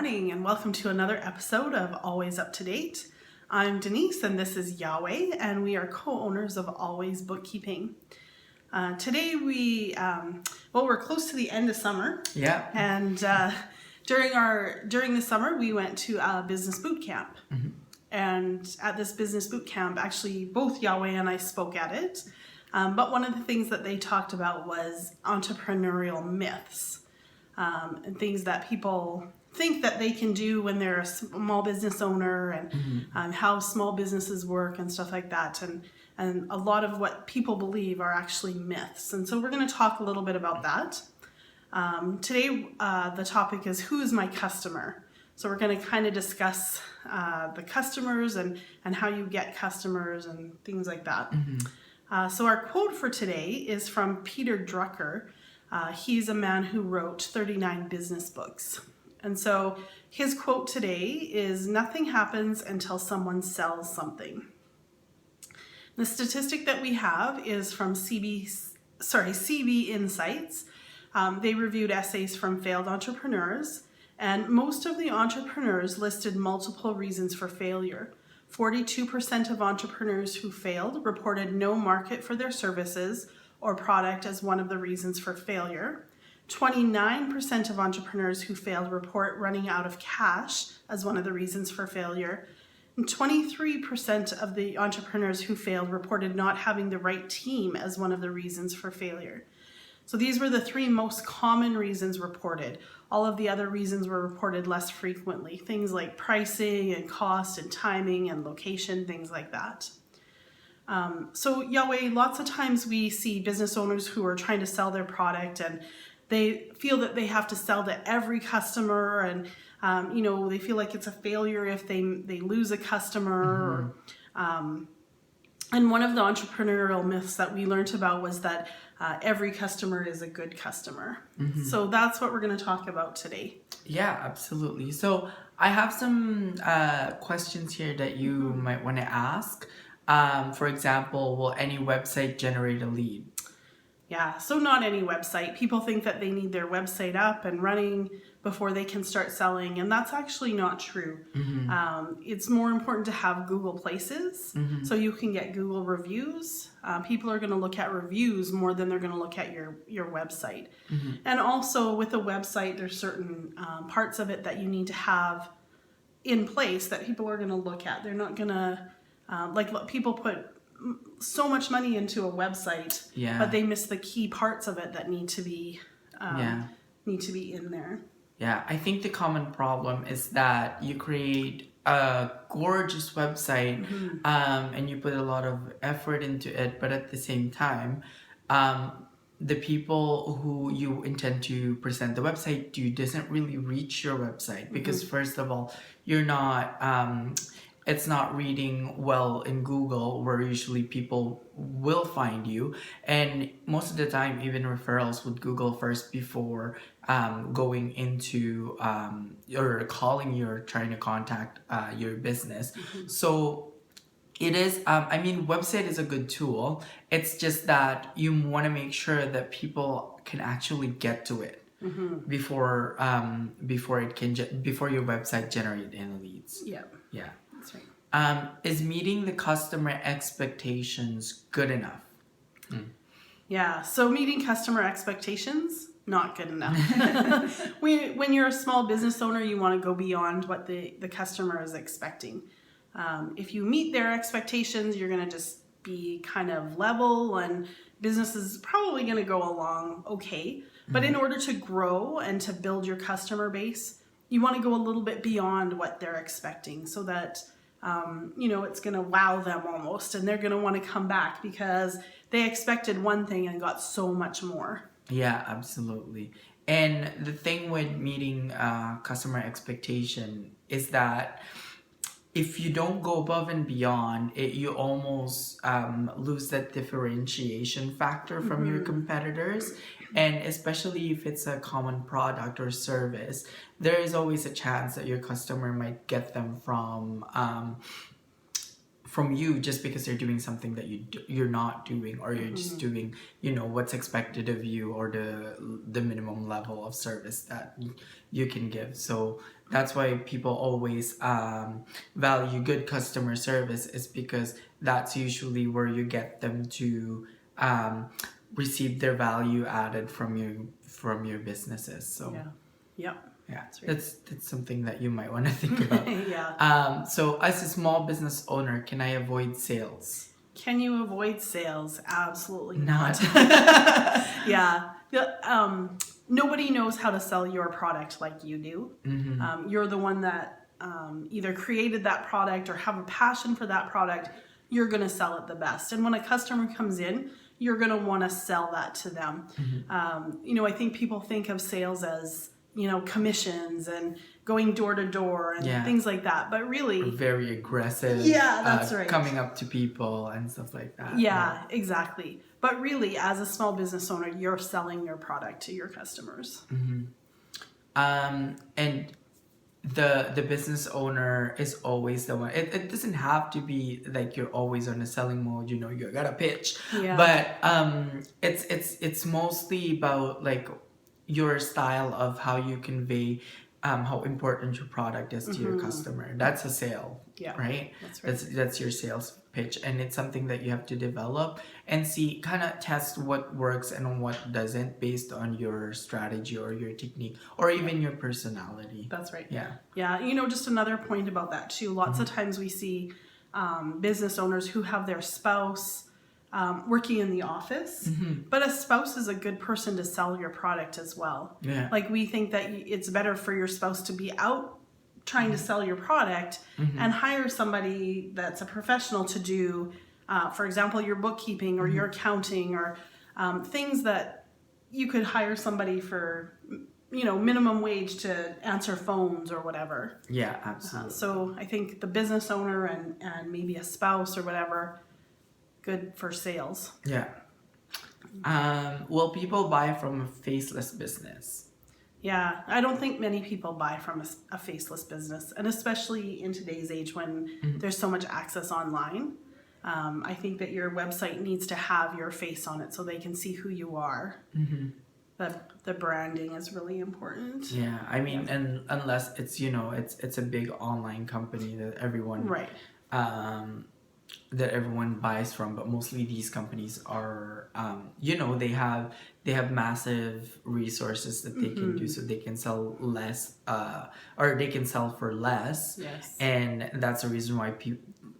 morning and welcome to another episode of Always Up to Date. I'm Denise and this is Youre, and we are co-owners of Always Bookkeeping. Today we're close to the end of summer. Yeah. And during the summer we went to a business boot camp. Mm-hmm. And at this business boot camp, actually both Youre and I spoke at it. But one of the things that they talked about was entrepreneurial myths. And things that people think that they can do when they're a small business owner, and how small businesses work and stuff like that. And a lot of what people believe are actually myths. And so we're going to talk a little bit about that. Today, the topic is, who is my customer? So we're going to kind of discuss the customers and how you get customers and things like that. Mm-hmm. So our quote for today is from Peter Drucker. He's a man who wrote 39 business books. And so his quote today is, "Nothing happens until someone sells something." The statistic that we have is from CB Insights. They reviewed essays from failed entrepreneurs, and most of the entrepreneurs listed multiple reasons for failure. 42% of entrepreneurs who failed reported no market for their services or product as one of the reasons for failure. 29% of entrepreneurs who failed report running out of cash as one of the reasons for failure. And 23% of the entrepreneurs who failed reported not having the right team as one of the reasons for failure. So these were the three most common reasons reported. All of the other reasons were reported less frequently. Things like pricing and cost and timing and location, things like that. So Youre, lots of times we see business owners who are trying to sell their product, and they feel that they have to sell to every customer, and they feel like it's a failure if they lose a customer. Mm-hmm. And one of the entrepreneurial myths that we learned about was that every customer is a good customer. Mm-hmm. So that's what we're going to talk about today. Yeah, absolutely. So I have some questions here that you might want to ask. For example, will any website generate a lead? Yeah, so not any website. People think that they need their website up and running before they can start selling, and that's actually not true. Mm-hmm. It's more important to have Google Places, so you can get Google reviews. People are going to look at reviews more than they're going to look at your website. Mm-hmm. And also with a website, there's certain parts of it that you need to have in place that people are going to look at. They're not going to, people put so much money into a website, but they miss the key parts of it that need to be in there. Yeah, I think the common problem is that you create a gorgeous website, and you put a lot of effort into it, but at the same time, the people who you intend to present the website to doesn't really reach your website, because first of all, you're not it's not reading well in Google, where usually people will find you. And most of the time, even referrals would Google first before going into or calling you or trying to contact your business. Mm-hmm. So it is, website is a good tool. It's just that you want to make sure that people can actually get to it. Mm-hmm. before your website generate any leads. Yeah. That's right. Is meeting the customer expectations good enough? Yeah, so meeting customer expectations, not good enough. When you're a small business owner, you want to go beyond what the customer is expecting. If you meet their expectations, you're going to just be kind of level, and business is probably going to go along okay. But in order to grow and to build your customer base, you want to go a little bit beyond what they're expecting, so that it's going to wow them almost, and they're going to want to come back because they expected one thing and got so much more. Yeah, absolutely. And the thing with meeting customer expectation is that if you don't go above and beyond it, you almost lose that differentiation factor from your competitors. And especially if it's a common product or service, there is always a chance that your customer might get them from from you just because they're doing something that you're not doing, or you're just doing, what's expected of you, or the minimum level of service that you can give. So that's why people always value good customer service, is because that's usually where you get them to receive their value added from your businesses. So yeah, that's something that you might want to think about. yeah. So as a small business owner, can I avoid sales? Can you avoid sales? Absolutely Not. Yeah. Nobody knows how to sell your product like you do. You're the one that either created that product or have a passion for that product. You're going to sell it the best. And when a customer comes in, you're going to want to sell that to them. I think people think of sales as, commissions and going door to door and things like that. But really, very aggressive. Yeah, that's right. Coming up to people and stuff like that. Yeah, exactly. But really, as a small business owner, you're selling your product to your customers. And the business owner is always the one. It doesn't have to be like you're always on a selling mode. You gotta pitch. Yeah. But it's mostly about like your style of how you convey how important your product is to your customer. That's a sale, right? That's right. That's your sales pitch, and it's something that you have to develop and see, kind of test what works and what doesn't based on your strategy or your technique or even your personality. That's right. Yeah. Just another point about that too. Lots of times we see business owners who have their spouse working in the office, but a spouse is a good person to sell your product as well. Yeah. Like, we think that it's better for your spouse to be out trying to sell your product and hire somebody that's a professional to do, for example, your bookkeeping or your accounting, or things that you could hire somebody for, minimum wage to answer phones or whatever. Yeah, absolutely. So I think the business owner and maybe a spouse or whatever, good for sales. Yeah. Will people buy from a faceless business? Yeah, I don't think many people buy from a faceless business, and especially in today's age when there's so much access online. I think that your website needs to have your face on it so they can see who you are. The branding is really important. Yeah, I mean, and unless it's it's a big online company that everyone that everyone buys from, but mostly these companies are they have massive resources that they can do, so they can sell less or they can sell for less. Yes. And that's the reason why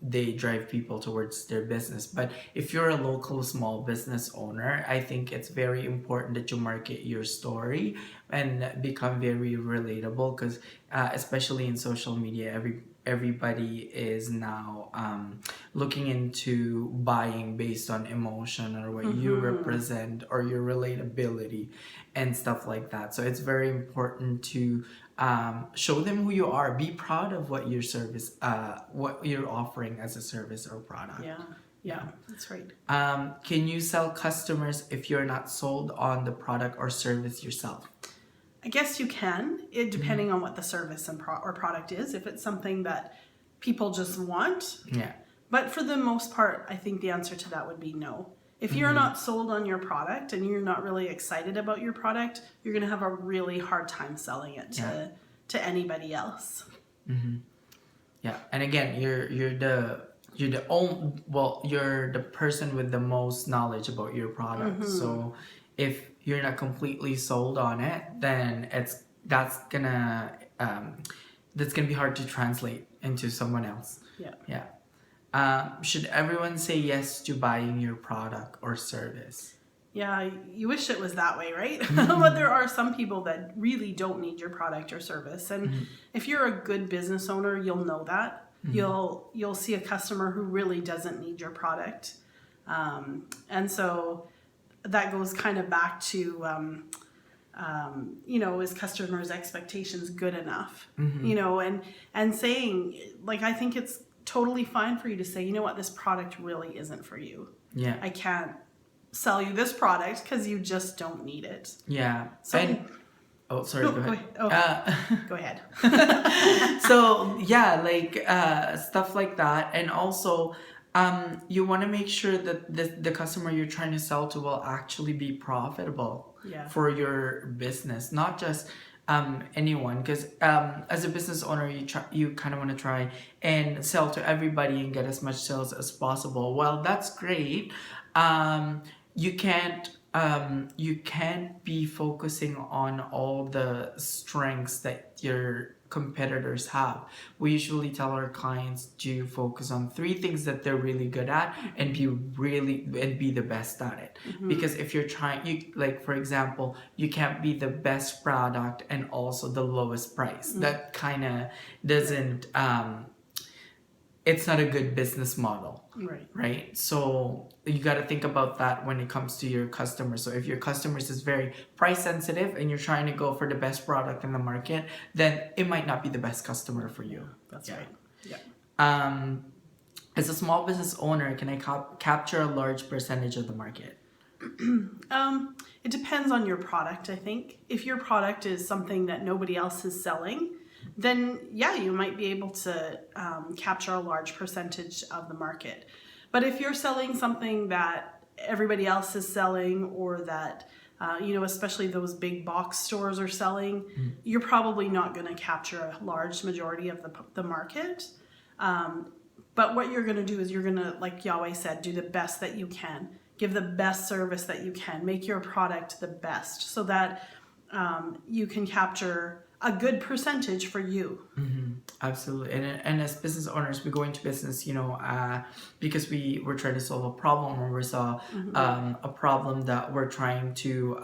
they drive people towards their business. But if you're a local small business owner, I think it's very important that you market your story and become very relatable, because especially in social media, everybody is now looking into buying based on emotion or what you represent or your relatability and stuff like that. So it's very important to show them who you are. Be proud of what your service, what you're offering as a service or product. Yeah, that's right. Can you sell customers if you're not sold on the product or service yourself? I guess you can, depending on what the service and or product is. If it's something that people just want. Yeah. But for the most part, I think the answer to that would be no. If you're not sold on your product and you're not really excited about your product, you're going to have a really hard time selling it to anybody else. Yeah, and again, you're the person with the most knowledge about your product. So if you're not completely sold on it, then that's gonna be hard to translate into someone else. Yeah. Should everyone say yes to buying your product or service? Yeah, you wish it was that way, right? But there are some people that really don't need your product or service. And if you're a good business owner, you'll know that. You'll see a customer who really doesn't need your product. And so that goes kind of back to, is customers' expectations good enough? And saying, like, I think it's totally fine for you to say, you know what, this product really isn't for you. Yeah. I can't sell you this product because you just don't need it. Yeah. So, and Oh, sorry, go ahead. Go ahead. So yeah, like stuff like that, and also you want to make sure that the customer you're trying to sell to will actually be profitable for your business, not just anyone. Because as a business owner, you kind of want to try and sell to everybody and get as much sales as possible. Well, that's great. You can't be focusing on all the strengths that your competitors have. We usually tell our clients to focus on 3 things that they're really good at and be the best at it. Because if you're like, for example, you can't be the best product and also the lowest price. That kind of doesn't it's not a good business model. Right? So you got to think about that when it comes to your customers. So if your customers is very price sensitive and you're trying to go for the best product in the market, then it might not be the best customer for you. That's right. Yeah. As a small business owner, can I capture a large percentage of the market? It depends on your product, I think. If your product is something that nobody else is selling, then yeah, you might be able to capture a large percentage of the market. But if you're selling something that everybody else is selling, or that especially those big box stores are selling, you're probably not going to capture a large majority of the market. But what you're going to do is you're going to, like Yahweh said, do the best that you can. Give the best service that you can. Make your product the best so that you can capture a good percentage for you. Absolutely. And as business owners, we go into business, because we're trying to solve a problem, or we saw a problem that we're trying to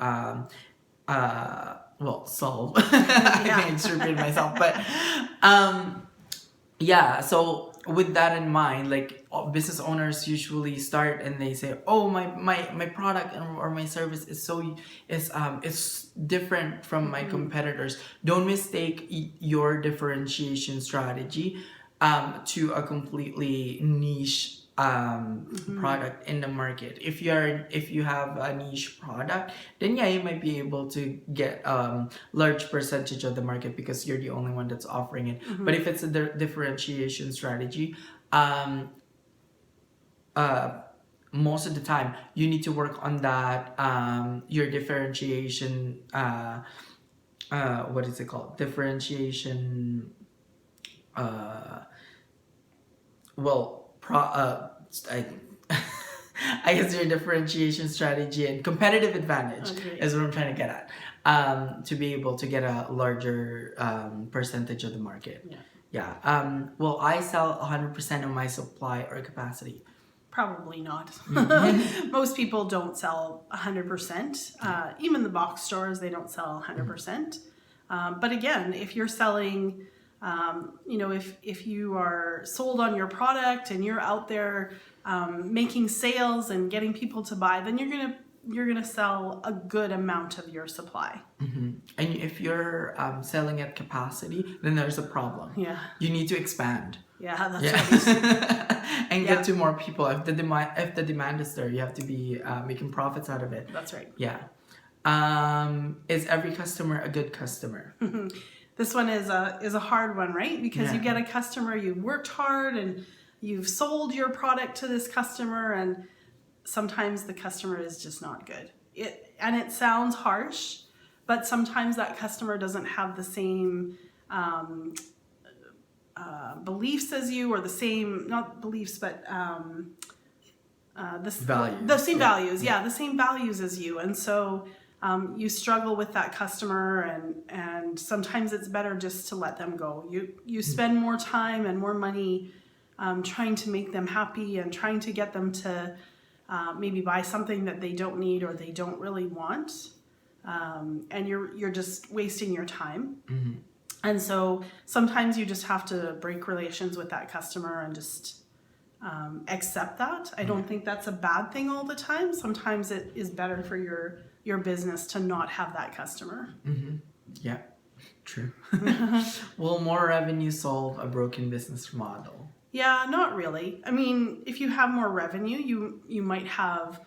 solve. I can't extricate myself, but so with that in mind, like business owners usually start and they say, oh, my product or my service is different from my competitors. Don't mistake your differentiation strategy to a completely niche product in the market. If you have a niche product, then yeah, you might be able to get large percentage of the market because you're the only one that's offering it. But if it's a differentiation strategy, most of the time you need to work on that, your differentiation, what is it called? Differentiation, I guess your differentiation strategy and competitive advantage is what I'm trying to get at, to be able to get a larger percentage of the market. Will I sell 100% of my supply or capacity? Probably not. Most people don't sell 100%. Even the box stores, they don't sell 100%. But again, if you're selling, if you are sold on your product and you're out there making sales and getting people to buy, then you're gonna sell a good amount of your supply. And if you're selling at capacity, then there's a problem. You need to expand. That's right. And get to more people. If the demand is there, you have to be making profits out of it. That's right. Is every customer a good customer? This one is a hard one, right? Because you get a customer, you worked hard and you've sold your product to this customer, and sometimes the customer is just not good. It sounds harsh, but sometimes that customer doesn't have the same beliefs as you, or the same, not beliefs, but the same values. The same values as you. And so you struggle with that customer, and sometimes it's better just to let them go. You spend more time and more money trying to make them happy and trying to get them to maybe buy something that they don't need or they don't really want, and you're just wasting your time. And so sometimes you just have to break relations with that customer and just accept that. I don't think that's a bad thing all the time. Sometimes it is better for your business to not have that customer. Yeah, true. Will more revenue solve a broken business model? Yeah, not really. I mean, if you have more revenue, you might have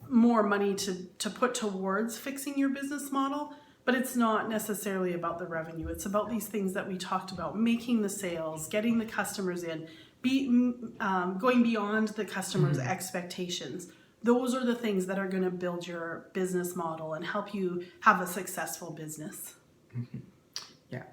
more money to put towards fixing your business model. But it's not necessarily about the revenue. It's about these things that we talked about, making the sales, getting the customers in, going beyond the customer's expectations. Those are the things that are going to build your business model and help you have a successful business. Yeah.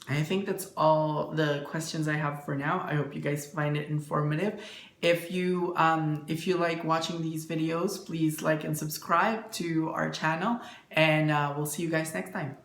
I think that's all the questions I have for now. I hope you guys find it informative. If you like watching these videos, please like and subscribe to our channel, and we'll see you guys next time.